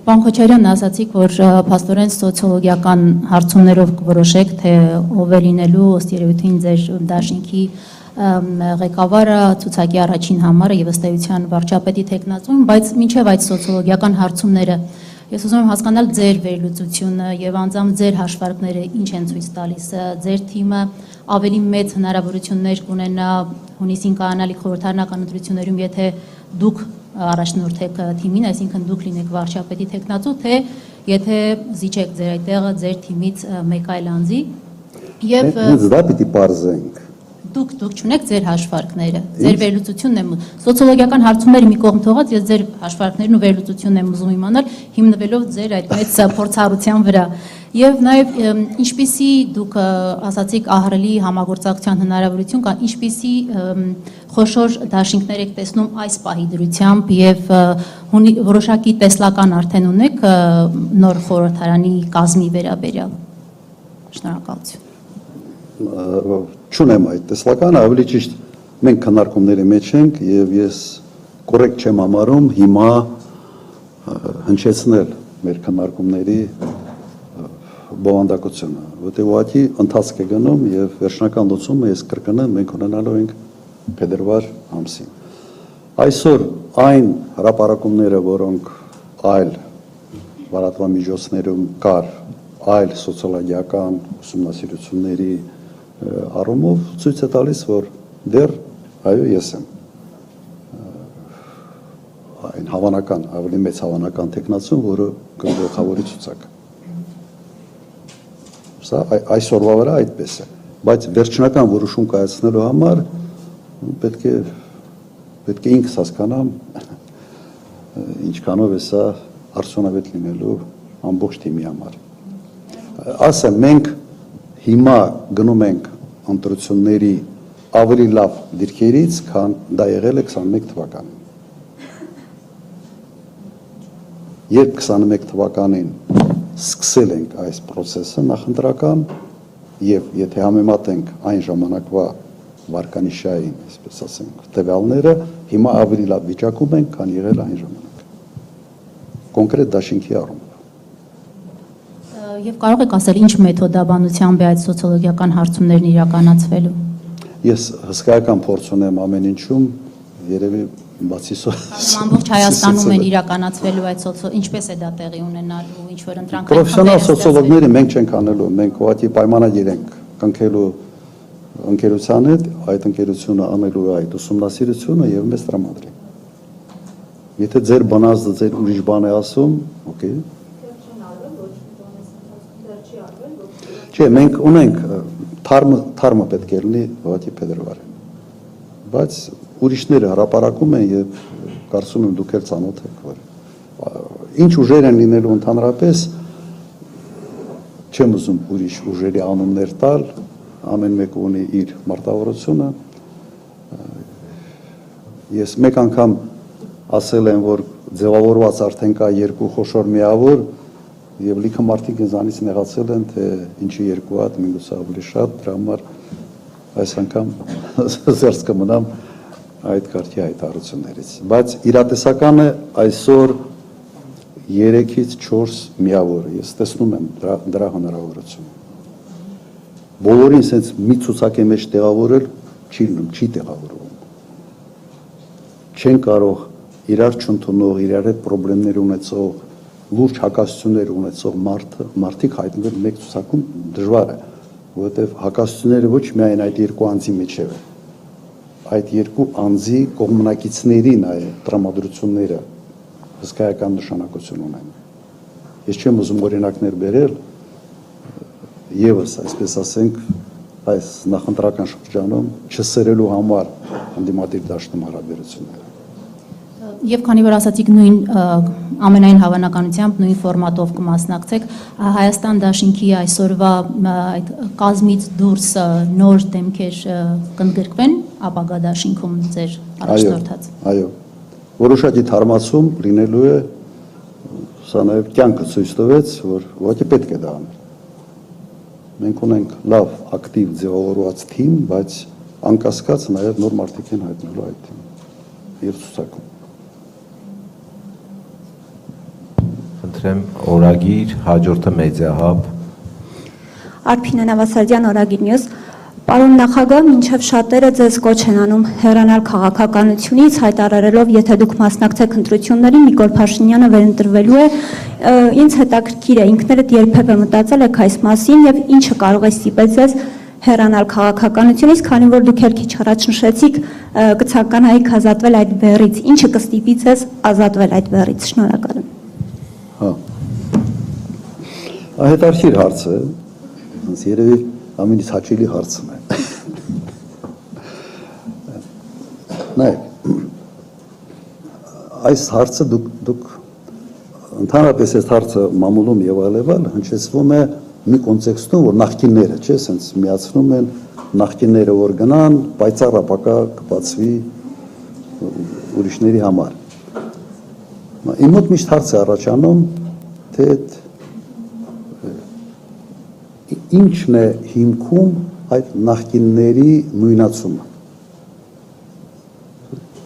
Պարոն Քոչարյան, ասացիք, որ փաստորեն սոցիոլոգիական հարցումներով կորոշեք, թե ով է լինելու ըստ երևույթին ձեր դաշինքի ղեկավարը, ցուցակի առաջին համարը եւ ըստ էության վարչապետի թեկնածուն, բայց մինչեւ այդ սոցիոլոգիական հարցումները ես ուզում եմ հասկանալ ձեր վերլուծությունը եւ անձամբ ձեր հաշվարկները ինչ են ցույց տալիս, ձեր թիմը ավելի մեծ հնարավորություններ կունենա հունիսին կայանալիք խորհրդարանական ընտրություններում, եթե դուք առաջնորդեք թիմին, այսինքն դուք լինեք վարչապետի թեկնածու, թե եթե զիջեք ձեր այդտեղը ձեր թիմից մեկ այլ անձի եւ դա պիտի բարձենք դուք չունեք ձեր հաշվարկները, ձեր վերլուծությունն եմ սոցիոլոգիական հարցումները մի կողմ թողած, ես ձեր հաշվարկներն ու վերլուծությունն եմ ուզում իմանալ, հիմնվելով ձեր այդ մեծ փորձառության վրա։ Եվ նաև ինչպիսի դուք ասացիք ահռելի համագործակցության հնարավորություն կա, ինչպիսի խոշոր դաշինքներ եք տեսնում այս պահի դրությամբ եւ որոշակի տեսլական արդեն ունեք նոր խորհրդարանի կազմի վերաբերյալ։ Շնորհակալություն։ Չունեմ այդ տեսլականը, ավելի ճիշտ մենք քննարկումների մեջ ենք եւ ես կոռեկտ չեմ համարում հիմա հնչեցնել մեր քննարկումների բովանդակությունը, որտեղ ուղղակի ընթացք է գնում եւ վերջնական լուծումը ես կրկնեմ մենք ունենալու ենք փետրվար ամսին։ Այսօր այն հրապարակումները, որոնք այլ լրատվամիջոցներում կար, այլ սոցիոլոգիական ուսումնասիրությունների առումով ցույց է տալիս, որ դեռ այո ես եմ այն հավանական, ավելի մեծ հավանական տեխնացուն, որը գլխավորի ցուցակը։ Սա այսօրվա վրա այդպես է, բայց վերջնական որոշում կայացնելու համար պետք է ինքս հասկանամ ինչքանով է սա արդյունավետ լինելու ամբողջ թիմի համար։ Ասեմ, մենք հիմա գնում ենք ընտրությունների ավելի լավ դիրքերից, քան դա եղել է 21 թվականին։ Երբ 21 թվականին սկսել ենք այս process-ը նախընտրական եւ եթե համեմատենք այն ժամանակվա վարկանիշային, այսպես ասենք, տվյալները, հիմա ավելի լավ վիճակում ենք, քան եղել այն ժամանակ։ Կոնկրետ դաշինքի առումով։ Եվ կարող եք ասել ինչ մեթոդաբանությամբ է այդ սոցիոլոգիական հարցումներն իրականացվելու։ Ես հսկայական փորձ ունեմ ամեն ինչում, երևի բացի ամբողջ Հայաստանում են իրականացվելու այդ ինչպես է դա տեղի ունենալու, ինչ որ ընտրանքային պրոֆեսիոնալ սոցիոլոգները մենք չենք անելու, մենք ուղղակի պայմանագիր ենք կնքելու ընկերության հետ, այդ ընկերությունը անելու այդ ուսումնասիրությունը եւ մեզ տրամադրի։ Եթե ձեր բանազդը ձեր ուրիշ բան է ասում, օքեյ։ Չէ, մենք ունենք թարմը պետք է լինի ուղղակի փետրվարին։ Բայց ուրիշները հրապարակում են եւ կարծում եմ դուք էլ ծանոթ եք, որ ինչ ուժեր են լինելու ընդհանրապես չեմ ուզում ուրիշ ուժերի անուններ տալ, ամեն մեկը ունի իր մարտավարությունը։ Ես մեկ անգամ ասել եմ, որ ձևավորված արդեն կա երկու խոշոր միավոր եւ լիքը մարդիկ ինձանից նեղացել են, թե ինչի երկու հատ, միգուցե ավելի շատ, դրա համար այս անգամ զերծ կմնամ այդ կարգի հայտարարություններից։ Բայց իրատեսականը այսօր 3-ից 4 միավոր, ես տեսնում եմ դրա հնարավորությունը։ Բոլորին sense մի ցուցակի մեջ տեղավորել չի լինում, չի տեղավորվում։ Չեն կարող իրար չընդունող, իրար հետ խնդիրներ ունեցող, լուրջ հակասություններ ունեցող մարդիկ հայտնվել մեկ ցուցակում դժվար է, որովհետև հակասությունները ոչ միայն այդ երկու անձի միջև է, այդ երկու անձի կողմնակիցների նաև տրամադրությունները հսկայական նշանակություն ունեն։ Ես չեմ ուզում օրինակներ բերել, եւս այսպես ասենք, այս նախընտրական շրջանում չսերելու համար ընդդիմադիր դաշտում հարաբերությունները։ Եվ քանի որ ասացիք նույն ամենայն հավանականությամբ նույն ֆորմատով կմասնակցեք, Հայաստան դաշինքի այսօրվա այդ կազմից դուրս նոր դեմքեր կընդգրկվեն ապագա դաշինքում ձեր առաջնորդած։ Այո, որոշակի թարմացում լինելու է, սա նաև կյանքը ցույց տվեց, որ ուղղակի պետք է դա անել։ Մենք ունենք լավ ակտիվ ձևավորված թիմ, բայց անկասկած նաև նոր մարդիկ են հայտնելու այդ թիմը եւ ցուցակում։ խնդրեմ օրագիր, հաջորդը մեդիահաբ։ Արփինե Նավասարդյան, Օրագիր Նյուզ։ Պարոն նախագահ, մինչև շատերը ձեզ կոչ են անում հեռանալ քաղաքականությունից, հայտարարելով, եթե դուք մասնակցեք ընտրություններին, Նիկոլ Փաշինյանը վերընտրվելու է, ինձ հետաքրքիր է, ինքներդ երբևէ մտածել եք այս մասին եւ ինչը կարող է ստիպել ձեզ հեռանալ քաղաքականությունից, քանի որ դուք էլ քիչ առաջ նշեցիք, կցանկանայիք ազատվել այդ բեռից, ինչը կստիպի ձեզ ազատվել այդ բեռից։ Շնորհակալ եմ։ Հա։ Հետաքրքիր հարց է, ոնց երևի ամենից հաճելի հարցն է։ Նայեք, այս հարցը դուք ընդհանրապես այս հարցը մամուլում եւ այլևալ հնչեցվում է մի կոնտեքստում, որ նախկինները, չէ, ասենց միացնում են նախկինները որ գնան, պայծառ ապակա կբացվի ուրիշների համար։ Իմ մոտ միշտ հարց է առաջանում, թե ինչն է հիմքում այդ նախկինների նույնացումը։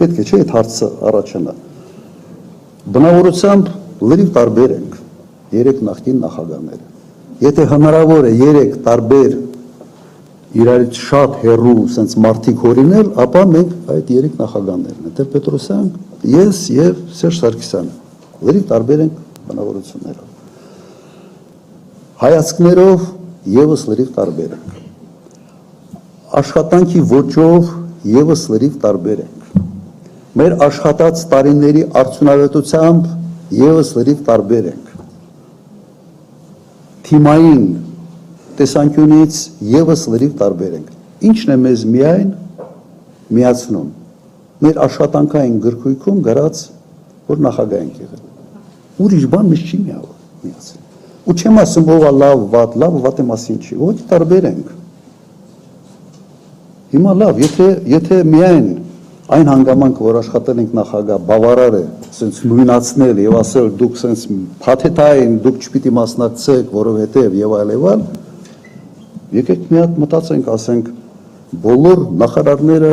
Պետք է չէ այդ հարցը առաջանա։ Բնավորությամբ լրիվ տարբեր ենք երեք նախկին նախագահները։ Եթե հնարավոր է երեք տարբեր իրարից շատ հեռու սենց մարդիկ հորինել, ապա մենք այդ երեք նախագահներն են, Տեր-Պետրոսյան, ես եւ Սերժ Սարգսյանը։ Լրիվ տարբեր ենք բնավորություններով։ Հայացքներով եւս լրիվ տարբեր ենք։ Աշխատանքի ոճով եւս լրիվ տարբեր ենք։ Մեր աշխատած տարիների արդյունավետությամբ եւս լրիվ տարբեր ենք։ Թիմային տեսանկյունից եւս լրիվ տարբեր ենք։ Ինչն է մեզ միայն միացնում։ Մեր աշխատանքային գրքույկում գրած, որ նախագահ ենք եղել։ Ուրիշ բան մեզ չի միացնում։ Ու չեմ ասում ով է լավ, վատը մասին չի, ոչ տարբեր ենք։ Հիմա լավ, եթե միայն այն հանգամանքը, որ աշխատել ենք նախագահ, բավարար է, սենց նույնացնել եւ ասել դուք սենց փաթեթային, դուք չպիտի մասնակցեք, որովհետեւ եւ այլեւալ, եկեք մի հատ մտածենք, ասենք բոլոր նախարարները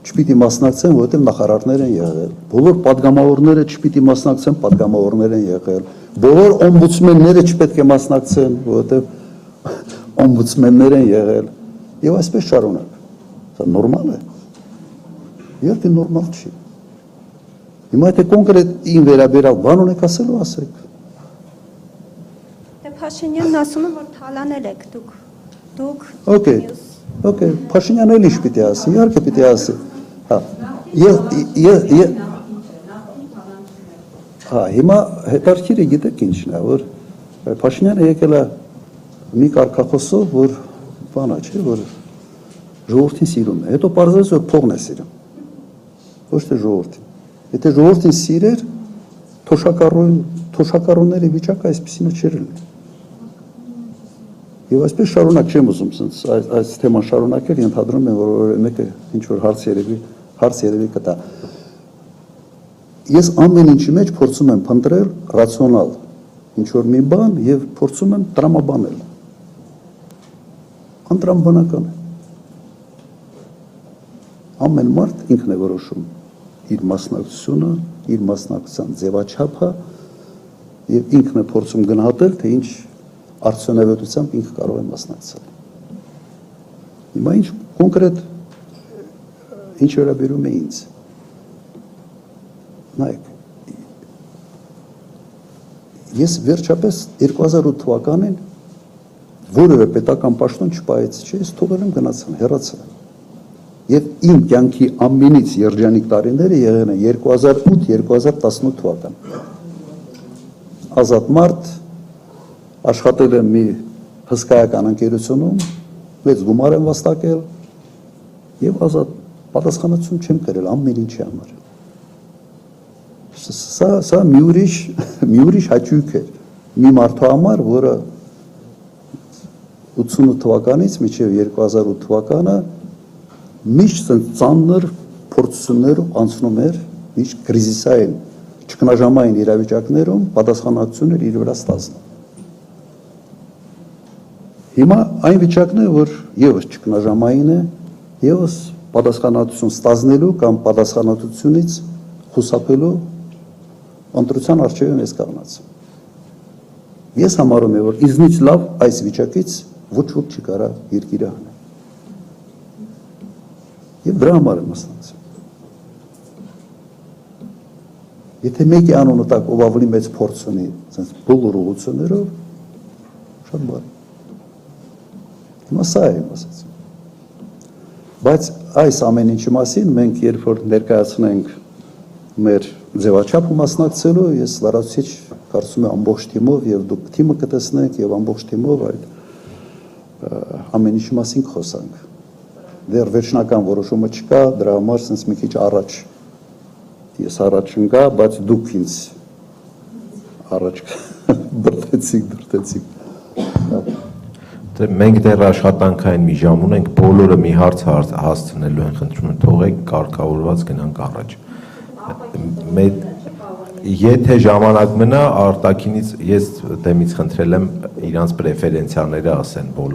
չպիտի մասնակցեն, որովհետեւ նախարարներ են եղել, բոլոր падգամավորները չպիտի մասնակցեն, падգամավորներ են եղել, բոլոր օմբուդսմենները չպետք է մասնակցեն, որովհետեւ օմբուդսմեններ են եղել եւ այսպես շարունակ։ Դա նորմալ է։ Երբ նորմալ չի։ Հիմա եթե կոնկրետ ին վերաբերալ բան ունեք ասելու, ասեք։ Դե Փաշինյանն ասում է, որ թալանել եք դուք։ Okay, Փաշինյանը էլ ինչ պիտի ասի, իհարկե պիտի ասի։ Հա, հիմա հետաքրքիրը գիտեք ինչն է, որ Փաշինյանը եկել է մի կարգախոսով, որ բանա չէ, որ ժողովրդին սիրում է, հետո պարզվեց, որ փողն է սիրում, ոչ թե ժողովրդին։ Եթե ժողովրդին սիրեր, թոշակառուների վիճակը այսպիսինը չէր լինի։ Եվ այսպես շարունակ չեմ ուզում այս թեման շարունակել, ենթադրում եմ, որ մեկը ինչ-որ հարց երևի կտա։ Ես ամեն ինչի մեջ փորձում եմ փնտրել ռացիոնալ ինչ-որ մի բան և փորձում եմ տրամաբանել։ Անտրամաբանական է։ Ամեն մարդ ինքն է որոշում իր մասնակցությունը, իր մասնակցության ձևաչափը և ինքն է փորձում գնահատել, թե ինչ արդյունավետությամբ ինքը կարող է մասնակցել։ Հիմա ինչ կոնկրետ ինչ վերաբերում է ինձ։ Նայեք, ես վերջապես 2008 թվականին որևէ պետական պաշտոն չպահեցի, չէ, ես թողել եմ գնացել, հեռացել եմ։ Եվ իմ կյանքի ամենից երջանիկ տարիները եղել են 2008-2018 թվական։ Ազատ մարդ, աշխատել եմ մի հսկայական ընկերությունում, մեծ գումար եմ վաստակել եւ ազատ պատասխանատվություն չեմ կրել ամեն ինչի համար։ Սա մի ուրիշ հաճույք է մի մարդու համար, որը 88 թվականից մինչև 2008 թվականը միշտ ծանր փորձություններով անցնում էր, միշտ կրիզիսային, ճգնաժամային իրավիճակներում պատասխանատվությունը իր վրա ստացնում։ Հիմա այն վիճակն է, որ եւս ճգնաժամային է, եւս պատասխանատվություն ստանալու կամ պատասխանատվությունից խուսափելու ընտրության արժեվում ես կանգնած։ Ես համարում եմ, որ իզնից լավ այս վիճակից ոչ ոք չի կարա երկիրը հանել։ Եվ դրա համար եմ մասնակցում։ Եթե մեկի անունը տակ ով ավելի մեծ փորձ ունի, ասես բոլոր ուղղություններով, շատ բարի։ Հիմա սա եմ ասացին։ Բայց այս ամեն ինչի մասին մենք երբ որ ներկայացնենք մեր ձևաչափը մասնակցելու, ես լրացուցիչ կարծում եմ ամբողջ թիմով եւ դուք թիմը կտեսնեք եւ ամբողջ թիմով այդ ամեն ինչի մասին խոսանք։ Դեռ վերջնական որոշումը չկա, դրա համար sense մի քիչ առաջ ես առաջ ընկա, բայց դուք ինձ առաջ դրտեցիք։ Դե մենք դեռ աշխատանքային մի ժամ ունենք, բոլորը մի հարց հասցնելու են, խնդրում եմ թողեք կարգավորված գնանք առաջ։ Եթե ժամանակ մնա արտաքինից ես դեմից խնդրել եմ իրանց պրեֆերենցիաները ասեն բոլոր